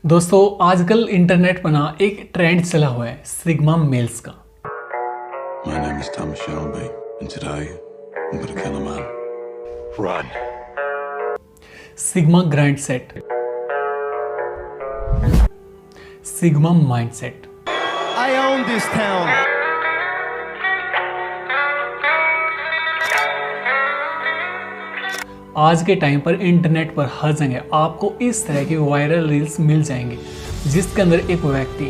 दोस्तों आजकल इंटरनेट पर ना एक ट्रेंड चला हुआ है सिग्मा मेल्स का। My name is Thomas Shelby, and today I'm gonna kill a man. Run. Sigma grind set, sigma mindset. I own this town. आज के टाइम पर इंटरनेट पर हर जगह आपको इस तरह की वायरल रील्स मिल जाएंगी जिसके अंदर एक व्यक्ति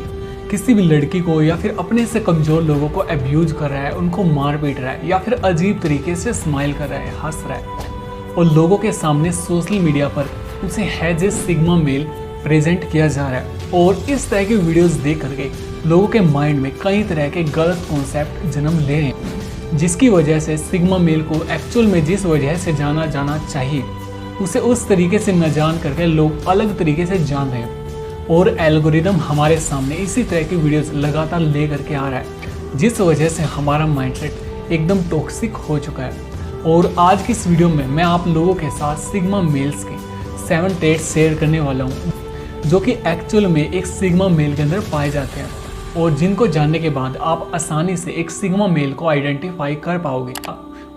किसी भी लड़की को या फिर अपने से कमजोर लोगों को अब्यूज कर रहा है, उनको मार पीट रहा है या फिर अजीब तरीके से स्माइल कर रहा है, हंस रहा है और लोगों के सामने सोशल मीडिया पर उसे has a sigma male present किया जा रहा है। और इस तरह की वीडियोस देख करके लोगों के माइंड में कई तरह के गलत कॉन्सेप्ट जन्म ले रहे हैं, जिसकी वजह से सिग्मा मेल को एक्चुअल में जिस वजह से जाना जाना चाहिए उसे उस तरीके से न जान करके लोग अलग तरीके से जान रहे हैं। और एल्गोरिदम हमारे सामने इसी तरह की वीडियोस लगातार ले करके आ रहा है, जिस वजह से हमारा माइंडसेट एकदम टॉक्सिक हो चुका है। और आज की इस वीडियो में मैं आप लोगों के साथ सिग्मा मेल्स के 7 ट्रेट्स शेयर करने वाला हूँ जो कि एक्चुअल में एक सिग्मा मेल के अंदर पाए जाते हैं और जिनको जानने के बाद आप आसानी से एक सिग्मा मेल को आइडेंटिफाई कर पाओगे।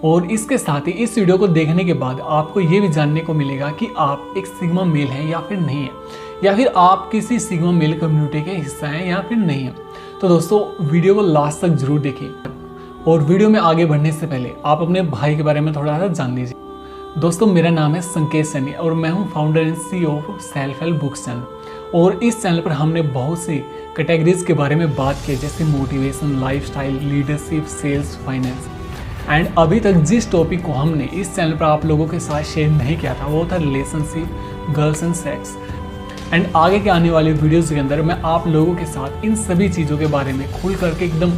और इसके साथ ही इस वीडियो को देखने के बाद आपको ये भी जानने को मिलेगा कि आप एक सिग्मा मेल हैं या फिर नहीं है, या फिर आप किसी सिग्मा मेल कम्युनिटी के हिस्सा हैं या फिर नहीं है। तो दोस्तों वीडियो को लास्ट तक जरूर देखिए। और वीडियो में आगे बढ़ने से पहले आप अपने भाई के बारे में थोड़ा सा जान लीजिए। दोस्तों मेरा नाम है संकेत सैनी और मैं हूँ founder and CEO of self help books channel. और इस चैनल पर हमने बहुत सी कैटेगरीज के बारे में बात की जैसे motivation, lifestyle, leadership, sales, finance. And अभी तक जिस टॉपिक को हमने इस चैनल पर आप लोगों के साथ शेयर नहीं किया था वो था relationship, girls and sex. And आगे के आने वाली वीडियोज़ के अंदर मैं आप लोगों के साथ इन सभी चीज़ों के बारे में खुल करके एकदम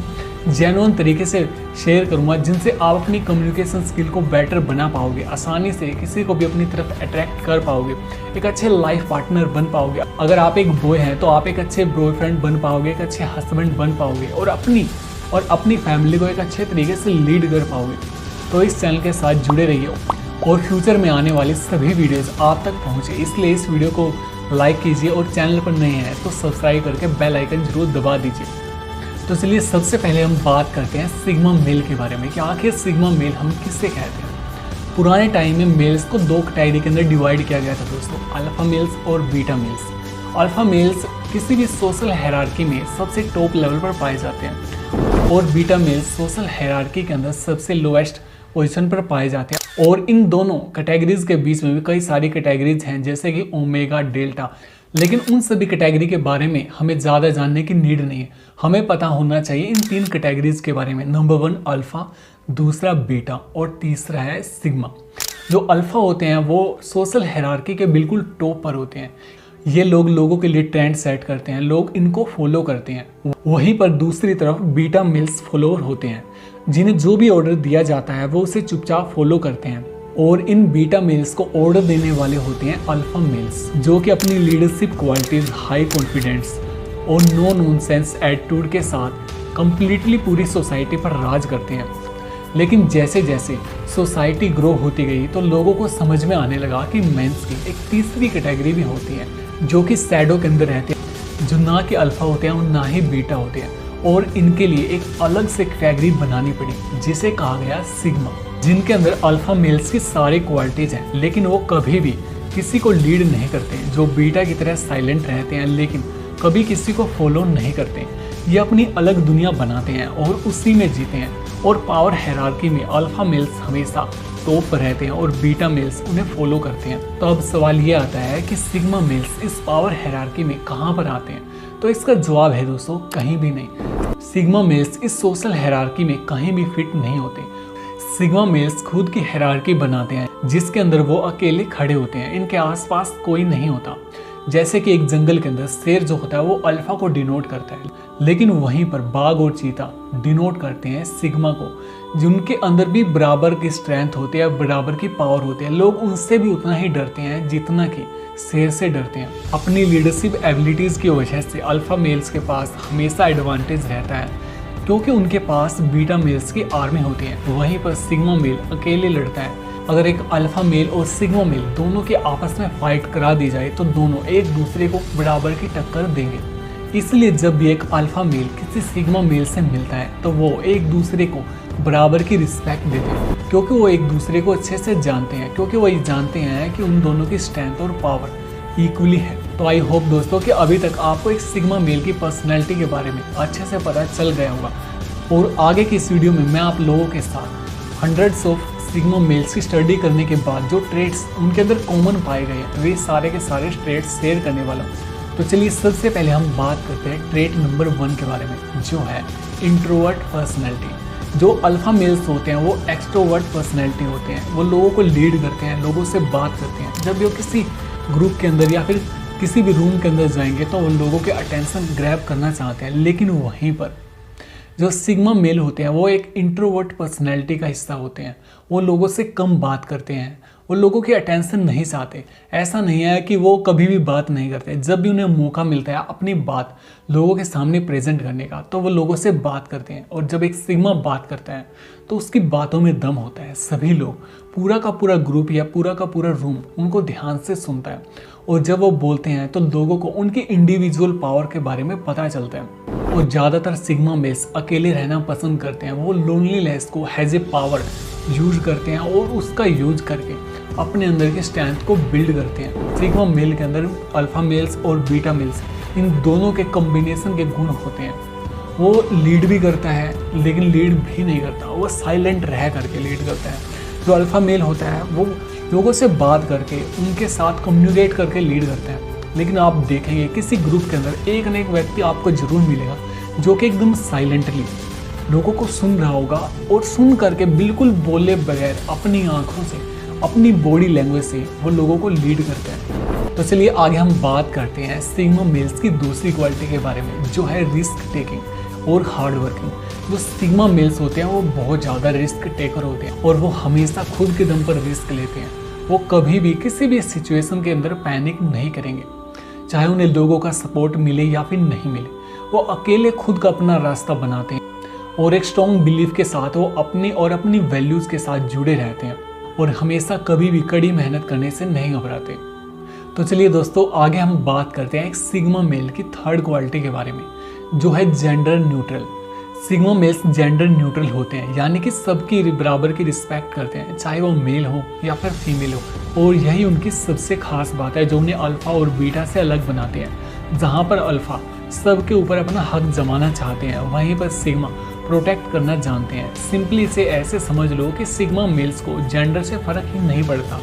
जेन्युइन तरीके से शेयर करूंगा, जिनसे आप अपनी कम्युनिकेशन स्किल को बेटर बना पाओगे, आसानी से किसी को भी अपनी तरफ अट्रैक्ट कर पाओगे, एक अच्छे लाइफ पार्टनर बन पाओगे। अगर आप एक बॉय हैं तो आप एक अच्छे बॉयफ्रेंड बन पाओगे, एक अच्छे हस्बैंड बन पाओगे और अपनी फैमिली को एक अच्छे तरीके से लीड कर पाओगे। तो इस चैनल के साथ जुड़े रहिए और फ्यूचर में आने वाली सभी वीडियोज़ आप तक पहुँचे, इसलिए इस वीडियो को लाइक कीजिए और चैनल पर नए हैं तो सब्सक्राइब करके बेल आइकन जरूर दबा दीजिए। तो चलिए सबसे पहले हम बात करते हैं सिग्मा मेल के बारे में कि आखिर सिग्मा मेल हम किससे कहते हैं। पुराने टाइम में मेल्स को 2 कैटेगरी के अंदर डिवाइड किया गया था दोस्तों, अल्फा मेल्स और बीटा मेल्स। अल्फा मेल्स किसी भी सोशल हायरार्की में सबसे टॉप लेवल पर पाए जाते हैं और बीटा मेल्स सोशल हायरार्की के अंदर सबसे लोएस्ट पोजीशन पर पाए जाते हैं। और इन दोनों कैटेगरीज के बीच में भी कई सारी कैटेगरीज हैं जैसे कि ओमेगा, डेल्टा, लेकिन उन सभी कैटेगरी के बारे में हमें ज़्यादा जानने की नीड नहीं है। हमें पता होना चाहिए इन 3 कैटेगरीज के बारे में। नंबर 1 अल्फ़ा, दूसरा बीटा और तीसरा है सिग्मा। जो अल्फ़ा होते हैं वो सोशल हायरार्की के बिल्कुल टॉप पर होते हैं। ये लोगों के लिए ट्रेंड सेट करते हैं, लोग इनको फॉलो करते हैं। वहीं पर दूसरी तरफ बीटा मेल्स फॉलोअर होते हैं, जिन्हें जो भी ऑर्डर दिया जाता है वो उसे चुपचाप फॉलो करते हैं। और इन बीटा मेल्स को ऑर्डर देने वाले होते हैं अल्फा मेल्स, जो कि अपनी लीडरशिप क्वालिटीज, हाई कॉन्फिडेंस और नो नॉनसेंस एटीट्यूड के साथ कंप्लीटली पूरी सोसाइटी पर राज करते हैं। लेकिन जैसे जैसे सोसाइटी ग्रो होती गई तो लोगों को समझ में आने लगा कि मेंस की एक तीसरी कैटेगरी भी होती है जो कि शैडो के अंदर रहते हैं, जो ना कि अल्फा होते हैं और ना ही बीटा होते हैं। और इनके लिए एक अलग से कैटेगरी बनानी पड़ी जिसे कहा गया सिग्मा, जिनके अंदर अल्फा मेल्स की सारी क्वालिटीज हैं, लेकिन वो कभी भी किसी को लीड नहीं करते हैं। जो बीटा की तरह साइलेंट रहते हैं लेकिन कभी किसी को फॉलो नहीं करते। ये अपनी अलग दुनिया बनाते हैं और उसी में जीते हैं। और पावर हायरार्की में अल्फा मेल्स हमेशा टॉप पर रहते हैं और बीटा मेल्स उन्हें फॉलो करते हैं। तो अब सवाल ये आता है कि सिग्मा मेल्स इस पावर हायरार्की में कहाँ पर आते हैं? तो इसका जवाब है दोस्तों, कहीं भी नहीं। सिग्मा मेल्स इस सोशल हायरार्की में कहीं भी फिट नहीं होते। सिग्मा मेल्स खुद की हायरार्की बनाते हैं जिसके अंदर वो अकेले खड़े होते हैं, इनके आसपास कोई नहीं होता। जैसे कि एक जंगल के अंदर शेर जो होता है वो अल्फा को डिनोट करता है, लेकिन वहीं पर बाघ और चीता डिनोट करते हैं सिग्मा को, जिनके अंदर भी बराबर की स्ट्रेंथ होती है, बराबर की पावर होती है। लोग उनसे भी उतना ही डरते हैं जितना कि शेर से डरते हैं। अपनी लीडरशिप एबिलिटीज़ की वजह से अल्फा मेल्स के पास हमेशा एडवांटेज रहता है क्योंकि उनके पास बीटा मेल्स की आर्मी होती है। वहीं पर सिग्मा मेल अकेले लड़ता है अगर एक अल्फा मेल और सिग्मा मेल दोनों के आपस में फाइट करा दी जाए तो दोनों एक दूसरे को बराबर की टक्कर देंगे। इसलिए जब भी एक अल्फा मेल किसी सिग्मा मेल से मिलता है तो वो एक दूसरे को बराबर की रिस्पेक्ट देते हैं, क्योंकि वो एक दूसरे को अच्छे से जानते हैं, क्योंकि वो जानते हैं कि उन दोनों की स्ट्रेंथ और पावर इक्वली है। तो आई होप दोस्तों कि अभी तक आपको एक सिग्मा मेल की पर्सनैलिटी के बारे में अच्छे से पता चल गया होगा, और आगे की इस वीडियो में मैं आप लोगों के साथ हंड्रेड्स ऑफ सिग्मा मेल्स की स्टडी करने के बाद जो ट्रेड्स उनके अंदर कॉमन पाए गए हैं वे सारे के सारे ट्रेड्स शेयर करने वाला हूँ। तो चलिए सबसे पहले हम बात करते हैं ट्रेड नंबर 1 के बारे में, जो है इंट्रोवर्ट पर्सनैलिटी। जो अल्फा मेल्स होते हैं वो एक्सट्रोवर्ट पर्सनैलिटी होते हैं, वो लोगों को लीड करते हैं, लोगों से बात करते हैं। जब भी वो किसी ग्रुप के अंदर या फिर किसी भी रूम के अंदर जाएंगे तो वो लोगों के अटेंशन ग्रैब करना चाहते हैं। लेकिन वहीं पर जो सिग्मा मेल होते हैं वो एक इंट्रोवर्ट पर्सनैलिटी का हिस्सा होते हैं। वो लोगों से कम बात करते हैं, वो लोगों की अटेंशन नहीं चाहते। ऐसा नहीं है कि वो कभी भी बात नहीं करते, जब भी उन्हें मौका मिलता है अपनी बात लोगों के सामने प्रेजेंट करने का तो वो लोगों से बात करते हैं। और जब एक सिग्मा बात करता है तो उसकी बातों में दम होता है। सभी लोग, पूरा का पूरा ग्रुप या पूरा का पूरा रूम उनको ध्यान से सुनता है, और जब वो बोलते हैं तो लोगों को उनकी इंडिविजुअल पावर के बारे में पता चलता है। और ज़्यादातर सिग्मा मेल्स अकेले रहना पसंद करते हैं। वो लोनलीनेस को हैज़ ए पावर यूज करते हैं और उसका यूज करके अपने अंदर की स्ट्रेंथ को बिल्ड करते हैं। सिग्मा मेल के अंदर अल्फा मेल्स और बीटा मेल्स इन दोनों के कॉम्बिनेशन के गुण होते हैं। वो लीड भी करता है लेकिन लीड भी नहीं करता, वो साइलेंट रह करके लीड करता है। जो अल्फा मेल होता है वो लोगों से बात करके उनके साथ कम्युनिकेट करके लीड करता है। लेकिन आप देखेंगे किसी ग्रुप के अंदर एक न एक व्यक्ति आपको जरूर मिलेगा जो कि एकदम साइलेंटली लोगों को सुन रहा होगा, और सुन करके बिल्कुल बोले बगैर अपनी आंखों से, अपनी बॉडी लैंग्वेज से वो लोगों को लीड करते हैं। तो चलिए आगे हम बात करते हैं सिग्मा मेल्स की दूसरी क्वालिटी के बारे में, जो है रिस्क टेकिंग और हार्ड वर्किंग। जो सिग्मा मेल्स होते हैं वो बहुत ज़्यादा रिस्क टेकर होते हैं और वो हमेशा खुद के दम पर रिस्क लेते हैं। वो कभी भी किसी भी सिचुएशन के अंदर पैनिक नहीं करेंगे, चाहे उन्हें लोगों का सपोर्ट मिले या फिर नहीं मिले। वो अकेले खुद का अपना रास्ता बनाते हैं और एक स्ट्रॉन्ग बिलीफ के साथ वो अपने और अपनी वैल्यूज़ के साथ जुड़े रहते हैं, और हमेशा कभी भी कड़ी मेहनत करने से नहीं घबराते। तो चलिए दोस्तों आगे हम बात करते हैं एक सिग्मा मेल की थर्ड क्वालिटी के बारे में, जो है gender neutral. Sigma males gender neutral होते हैं, यानी कि सबकी बराबर की रिस्पेक्ट करते हैं, चाहे वो मेल हो या फिर फीमेल हो। और यही उनकी सबसे खास बात है जो उन्हें अल्फा और बीटा से अलग बनाते हैं। जहाँ पर अल्फा सबके ऊपर अपना हक जमाना चाहते हैं, वहीं पर सिग्मा प्रोटेक्ट करना जानते हैं। सिंपली इसे ऐसे समझ लो कि सिग्मा मेल्स को जेंडर से फ़र्क ही नहीं पड़ता,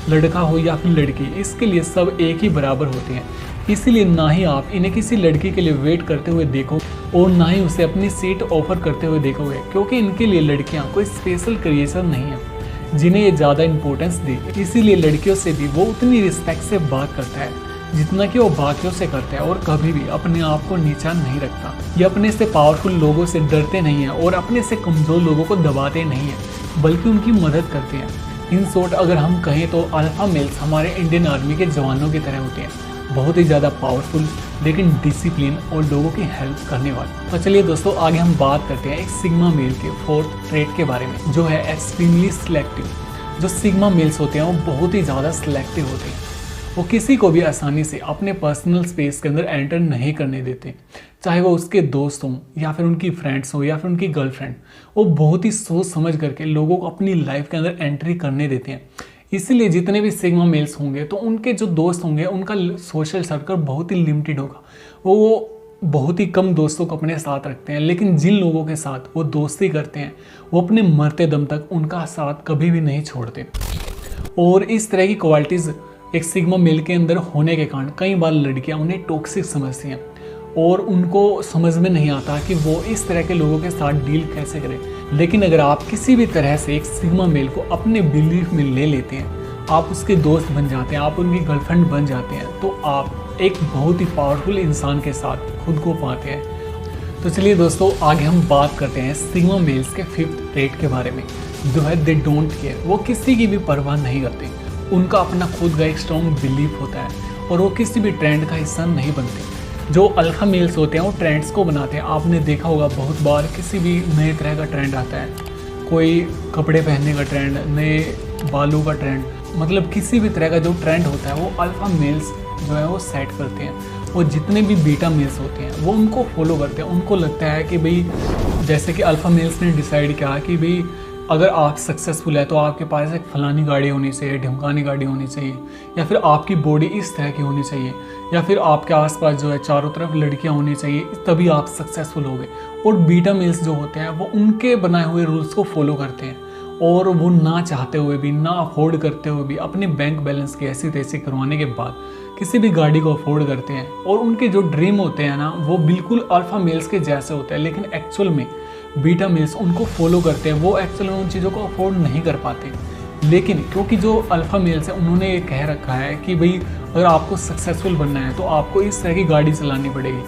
लड़का हो या फिर लड़की, इसके लिए सब एक ही बराबर होते हैं। इसीलिए ना ही आप इन्हें किसी लड़की के लिए वेट करते हुए देखो और ना ही उसे अपनी सीट ऑफर करते हुए देखोगे, क्योंकि इनके लिए लड़कियां कोई स्पेशल क्रिएशन नहीं है जिन्हें ये ज़्यादा इंपॉर्टेंस दे। इसीलिए लड़कियों से भी वो उतनी रिस्पेक्ट से बात करता है जितना कि वो बाकियों से करता है, और कभी भी अपने आप को नीचा नहीं रखता। ये अपने से पावरफुल लोगों से डरते नहीं हैं और अपने से कमज़ोर लोगों को दबाते नहीं हैं, बल्कि उनकी मदद करते हैं। इन शॉर्ट अगर हम कहें तो अल्फा मेल्स हमारे इंडियन आर्मी के जवानों की तरह होते हैं, बहुत ही ज़्यादा पावरफुल लेकिन डिसिप्लिन और लोगों की हेल्प करने वाले। तो चलिए दोस्तों आगे हम बात करते हैं एक सिग्मा मेल के फोर्थ ट्रेट के बारे में, जो है एक्सट्रीमली सिलेक्टिव। जो सिग्मा मेल्स होते हैं वो बहुत ही ज़्यादा सिलेक्टिव होते हैं। वो किसी को भी आसानी से अपने पर्सनल स्पेस के अंदर एंटर नहीं करने देते, चाहे वो उसके दोस्त हों या फिर उनकी फ्रेंड्स हों या फिर उनकी गर्लफ्रेंड। वो बहुत ही सोच समझ करके लोगों को अपनी लाइफ के अंदर एंट्री करने देते हैं। इसीलिए जितने भी सिग्मा मेल्स होंगे तो उनके जो दोस्त होंगे उनका सोशल सर्कल बहुत ही लिमिटेड होगा। वो बहुत ही कम दोस्तों को अपने साथ रखते हैं, लेकिन जिन लोगों के साथ वो दोस्ती करते हैं वो अपने मरते दम तक उनका साथ कभी भी नहीं छोड़ते। और इस तरह की क्वालिटीज़ एक सिग्मा मेल के अंदर होने के कारण कई बार लड़कियां उन्हें टॉक्सिक समझती हैं और उनको समझ में नहीं आता कि वो इस तरह के लोगों के साथ डील कैसे करें। लेकिन अगर आप किसी भी तरह से एक सिग्मा मेल को अपने बिलीफ में ले लेते हैं, आप उसके दोस्त बन जाते हैं, आप उनकी गर्लफ्रेंड बन जाते हैं, तो आप एक बहुत ही पावरफुल इंसान के साथ खुद को पाते हैं। तो चलिए दोस्तों आगे हम बात करते हैं सिग्मा मेल्स के फिफ्थ ट्रेट के बारे में, जो है दे डोंट केयर। वो किसी की भी परवाह नहीं करते, उनका अपना खुद का एक स्ट्रॉन्ग बिलीफ होता है और वो किसी भी ट्रेंड का हिस्सा नहीं बनते। जो अल्फा मेल्स होते हैं वो ट्रेंड्स को बनाते हैं। आपने देखा होगा बहुत बार किसी भी नए तरह का ट्रेंड आता है, कोई कपड़े पहनने का ट्रेंड, नए बालों का ट्रेंड, मतलब किसी भी तरह का जो ट्रेंड होता है वो अल्फा मेल्स जो है वो सेट करते हैं। और जितने भी बीटा मेल्स होते हैं वो उनको फॉलो करते हैं। उनको लगता है कि भाई जैसे कि अल्फा मेल्स ने डिसाइड किया कि भाई अगर आप सक्सेसफुल है तो आपके पास एक फलानी गाड़ी होनी चाहिए, ढिमकानी गाड़ी होनी चाहिए, या फिर आपकी बॉडी इस तरह की होनी चाहिए, या फिर आपके आसपास जो है चारों तरफ लड़कियां होनी चाहिए, तभी आप सक्सेसफुल होगे। और बीटा मेल्स जो होते हैं वो उनके बनाए हुए रूल्स को फॉलो करते हैं और वो ना चाहते हुए भी, ना अफोर्ड करते हुए भी, अपने बैंक बैलेंस की ऐसी तैसी करवाने के बाद किसी भी गाड़ी को अफोर्ड करते हैं। और उनके जो ड्रीम होते हैं ना वो बिल्कुल अल्फा मेल्स के जैसे होते हैं, लेकिन एक्चुअल में बीटा मेल्स उनको फॉलो करते हैं। वो एक्चुअल में उन चीज़ों को अफोर्ड नहीं कर पाते, लेकिन क्योंकि जो अल्फा मेल्स हैं उन्होंने ये कह रखा है कि भाई अगर आपको सक्सेसफुल बनना है तो आपको इस तरह की गाड़ी चलानी पड़ेगी,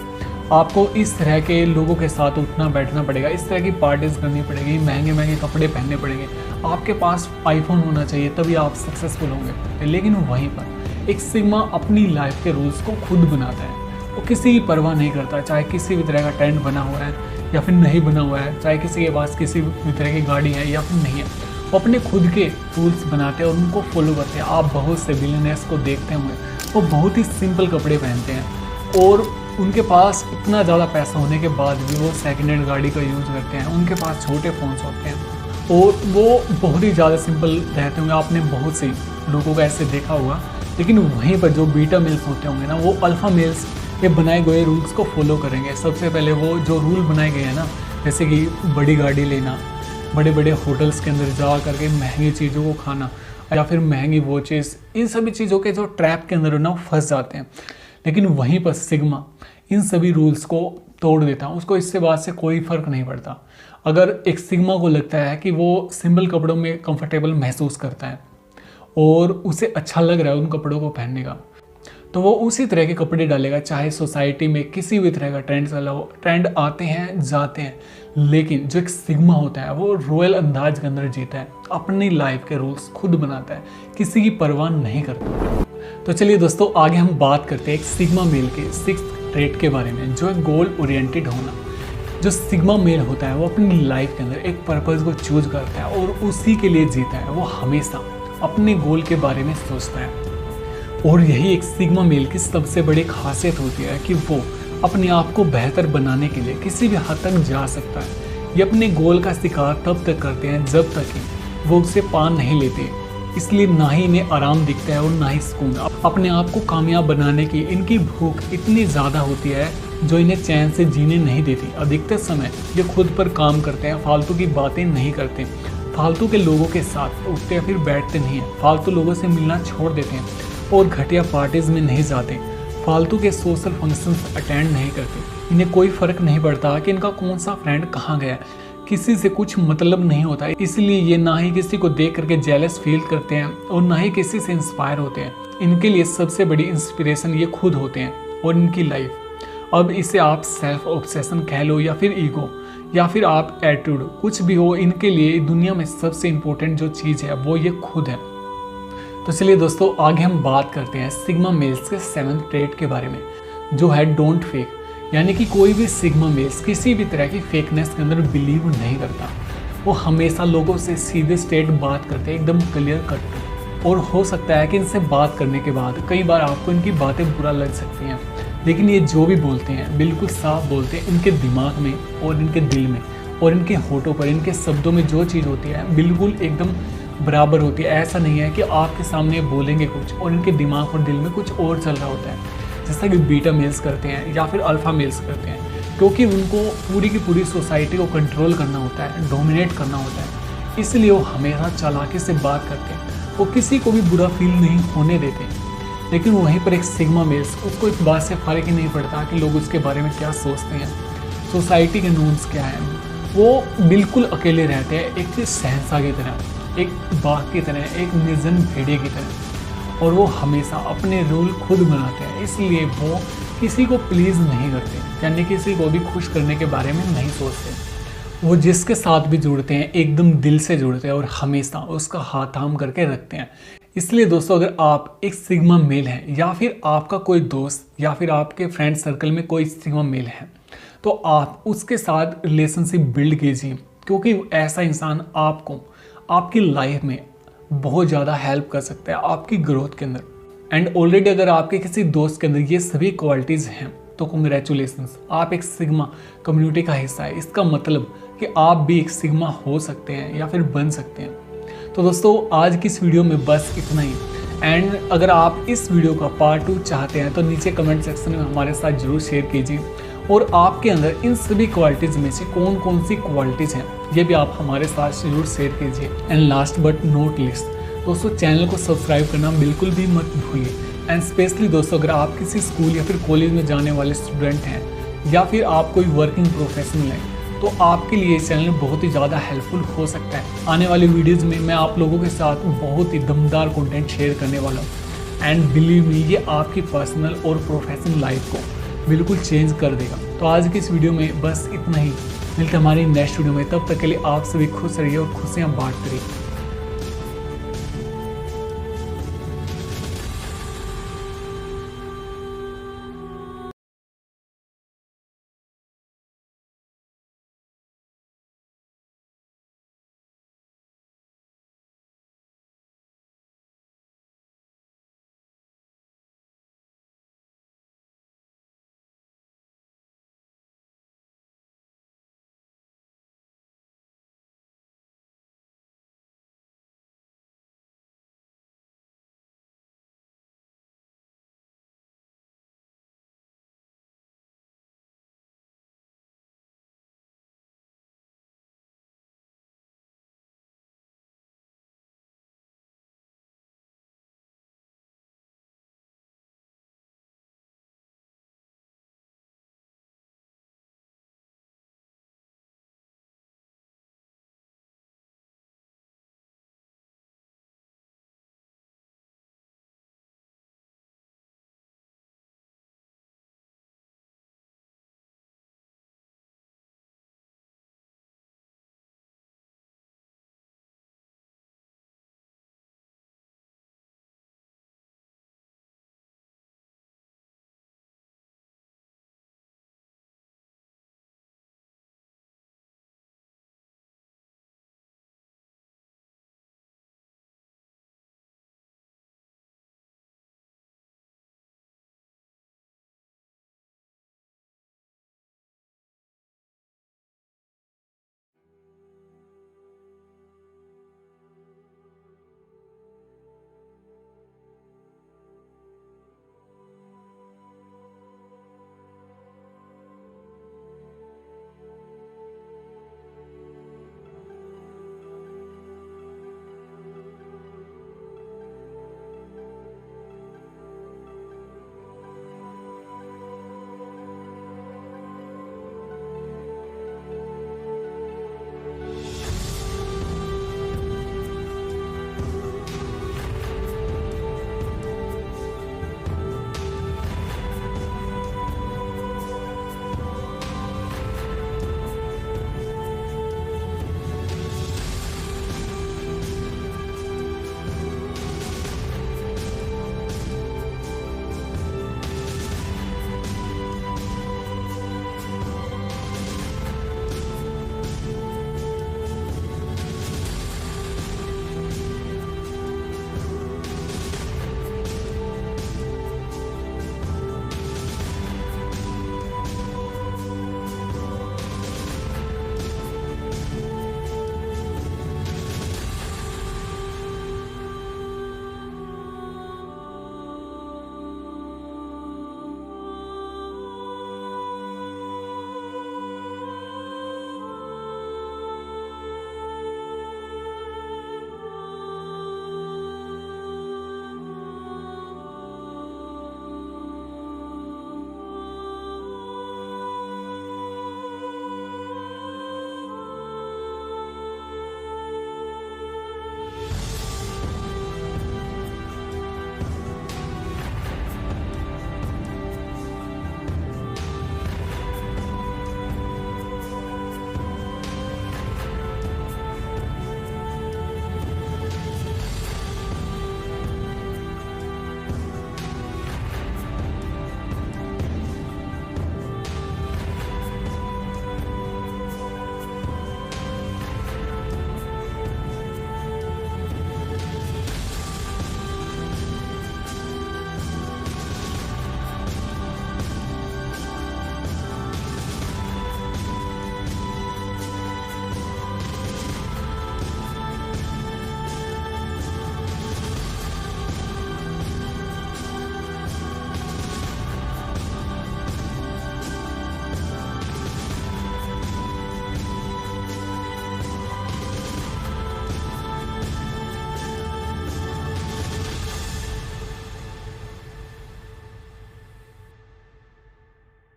आपको इस तरह के लोगों के साथ उठना बैठना पड़ेगा, इस तरह की पार्टीज करनी पड़ेगी, महंगे महंगे कपड़े पहनने पड़ेंगे, आपके पास आईफोन होना चाहिए, तभी आप सक्सेसफुल होंगे। लेकिन वहीं पर एक सिग्मा अपनी लाइफ के रूल्स को खुद बनाता है। वो किसी की परवाह नहीं करता, चाहे किसी भी तरह का ट्रेंड बना हुआ है या फिर नहीं बना हुआ है, चाहे किसी के पास किसी भी तरह की गाड़ी है या फिर नहीं है। वो अपने खुद के रूल्स बनाते हैं और उनको फॉलो करते हैं। आप बहुत से बिलियनर्स को देखते होंगे, वो बहुत ही सिंपल कपड़े पहनते हैं और उनके पास इतना ज़्यादा पैसा होने के बाद भी वो सेकेंड हैंड गाड़ी का यूज़ करते हैं। उनके पास छोटे फ़ोन्स होते हैं और वो बहुत ही ज़्यादा सिंपल रहते होंगे। आपने बहुत से लोगों को ऐसे देखा होगा। लेकिन वहीं पर जो बीटा मेल्स होते होंगे ना, वो अल्फ़ा मेल्स के बनाए गए रूल्स को फॉलो करेंगे। सबसे पहले वो जो रूल बनाए गए हैं ना, जैसे कि बड़ी गाड़ी लेना, बड़े बड़े होटल्स के अंदर जा करके महंगी चीज़ों को खाना, या फिर महंगी वॉचेस, इन सभी चीज़ों के जो ट्रैप के अंदर ना फंस जाते हैं। लेकिन वहीं पर सिग्मा इन सभी रूल्स को तोड़ देता है। उसको इससे बात से कोई फ़र्क नहीं पड़ता। अगर एक सिग्मा को लगता है कि वो सिंपल कपड़ों में कंफर्टेबल महसूस करता है और उसे अच्छा लग रहा है उन कपड़ों को पहनने का, तो वो उसी तरह के कपड़े डालेगा। चाहे सोसाइटी में किसी भी तरह का ट्रेंड चला हो, ट्रेंड आते हैं जाते हैं, लेकिन जो एक सिग्मा होता है वो रॉयल अंदाज के अंदर जीता है, अपनी लाइफ के रूल्स खुद बनाता है, किसी की परवाह नहीं करता। तो चलिए दोस्तों, आगे हम बात करते हैं एक सिग्मा मेल के 6th ट्रेट के बारे में, जो है गोल ओरिएंटेड होना। जो सिग्मा मेल होता है वो अपनी लाइफ के अंदर एक पर्पस को चूज करता है और उसी के लिए जीता है। वो हमेशा अपने गोल के बारे में सोचता है और यही एक सिग्मा मेल की सबसे बड़ी खासियत होती है कि वो अपने आप को बेहतर बनाने के लिए किसी भी हद तक जा सकता है। ये अपने गोल का शिकार तब तक करते हैं जब तक कि वो उसे पा नहीं लेते। इसलिए ना ही इन्हें आराम दिखता है और ना ही सुकून। अपने आप को कामयाब बनाने की इनकी भूख इतनी ज़्यादा होती है जो इन्हें चैन से जीने नहीं देती। अधिकतर समय ये खुद पर काम करते हैं, फालतू की बातें नहीं करते, फालतू के लोगों के साथ उठते या फिर बैठते नहीं हैं, फालतू लोगों से मिलना छोड़ देते हैं और घटिया पार्टीज में नहीं जाते, फालतू के सोशल फंक्शंस अटेंड नहीं करते। इन्हें कोई फ़र्क नहीं पड़ता कि इनका कौन सा फ्रेंड कहाँ गया, किसी से कुछ मतलब नहीं होता। इसलिए ये ना ही किसी को देख करके जेलस फील करते हैं और ना ही किसी से इंस्पायर होते हैं। इनके लिए सबसे बड़ी इंस्पिरेशन ये खुद होते हैं और इनकी लाइफ। अब इसे आप सेल्फ ऑब्सेशन कह लो या फिर ईगो या फिर आप एटीट्यूड, कुछ भी हो, इनके लिए दुनिया में सबसे इम्पोर्टेंट जो चीज़ है वो ये खुद है। तो चलिए दोस्तों, आगे हम बात करते हैं सिग्मा मेल्स के 7th ट्रेट के बारे में, जो है डोंट फेक। यानी कि कोई भी सिग्मा मेल्स किसी भी तरह की फेकनेस के अंदर बिलीव नहीं करता। वो हमेशा लोगों से सीधे स्ट्रेट बात करते हैं, एकदम क्लियर कट। और हो सकता है कि इनसे बात करने के बाद कई बार आपको इनकी बातें बुरा लग सकती हैं, लेकिन ये जो भी बोलते हैं बिल्कुल साफ बोलते हैं। इनके दिमाग में और इनके दिल में और इनके होठों पर, इनके शब्दों में जो चीज़ होती है बिल्कुल एकदम बराबर होती है। ऐसा नहीं है कि आपके सामने बोलेंगे कुछ और इनके दिमाग और दिल में कुछ और चल रहा होता है, जैसा कि बीटा मेल्स करते हैं या फिर अल्फा मेल्स करते हैं। क्योंकि उनको पूरी की पूरी सोसाइटी को कंट्रोल करना होता है, डोमिनेट करना होता है, इसलिए वो हमेशा चालाकी से बात करते हैं। वो किसी को भी बुरा फील नहीं होने देते। लेकिन वहीं पर एक सिग्मा मेल्स, उसको इस बात से फ़र्क ही नहीं पड़ता कि लोग उसके बारे में क्या सोचते हैं, सोसाइटी के नॉर्म्स क्या हैं। वो बिल्कुल अकेले रहते हैं, एक शहंशाह की तरह, एक बाघ की तरह, एक निर्जन भेड़िए की तरह। और वो हमेशा अपने रूल खुद बनाते हैं, इसलिए वो किसी को प्लीज़ नहीं करते, यानी किसी को भी खुश करने के बारे में नहीं सोचते। वो जिसके साथ भी जुड़ते हैं एकदम दिल से जुड़ते हैं और हमेशा उसका हाथ थाम करके रखते हैं। इसलिए दोस्तों, अगर आप एक सिग्मा मेल हैं या फिर आपका कोई दोस्त या फिर आपके फ्रेंड सर्कल में कोई सिग्मा मेल है, तो आप उसके साथ रिलेशनशिप बिल्ड कीजिए, क्योंकि ऐसा इंसान आपको आपकी लाइफ में बहुत ज़्यादा हेल्प कर सकता है आपकी ग्रोथ के अंदर। एंड ऑलरेडी अगर आपके किसी दोस्त के अंदर ये सभी क्वालिटीज़ हैं तो कॉन्ग्रेचुलेशंस, आप एक सिग्मा कम्युनिटी का हिस्सा है। इसका मतलब कि आप भी एक सिग्मा हो सकते हैं या फिर बन सकते हैं। तो दोस्तों आज की इस वीडियो में बस इतना ही। एंड अगर आप इस वीडियो का पार्ट 2 चाहते हैं तो नीचे कमेंट सेक्शन में हमारे साथ जरूर शेयर कीजिए, और आपके अंदर इन सभी क्वालिटीज़ में से कौन कौन सी क्वालिटीज़ हैं ये भी आप हमारे साथ जरूर शेयर कीजिए। And last but not least दोस्तों, चैनल को सब्सक्राइब करना बिल्कुल भी मत भूलिए। एंड स्पेशली दोस्तों, अगर आप किसी स्कूल या फिर कॉलेज में जाने वाले स्टूडेंट हैं या फिर आप कोई वर्किंग प्रोफेशनल हैं तो आपके लिए ये चैनल बहुत ही ज़्यादा हेल्पफुल हो सकता है। आने वाली वीडियोज़ में मैं आप लोगों के साथ बहुत ही दमदार कंटेंट शेयर करने वाला हूँ। एंड बिलीव मी, ये आपकी पर्सनल और प्रोफेशनल लाइफ को बिल्कुल चेंज कर देगा। तो आज की इस वीडियो में बस इतना ही। मिलते हमारी नेक्स्ट वीडियो में, तब तक के लिए आप सभी खुश रहिए और खुशियाँ बांटते रहिए।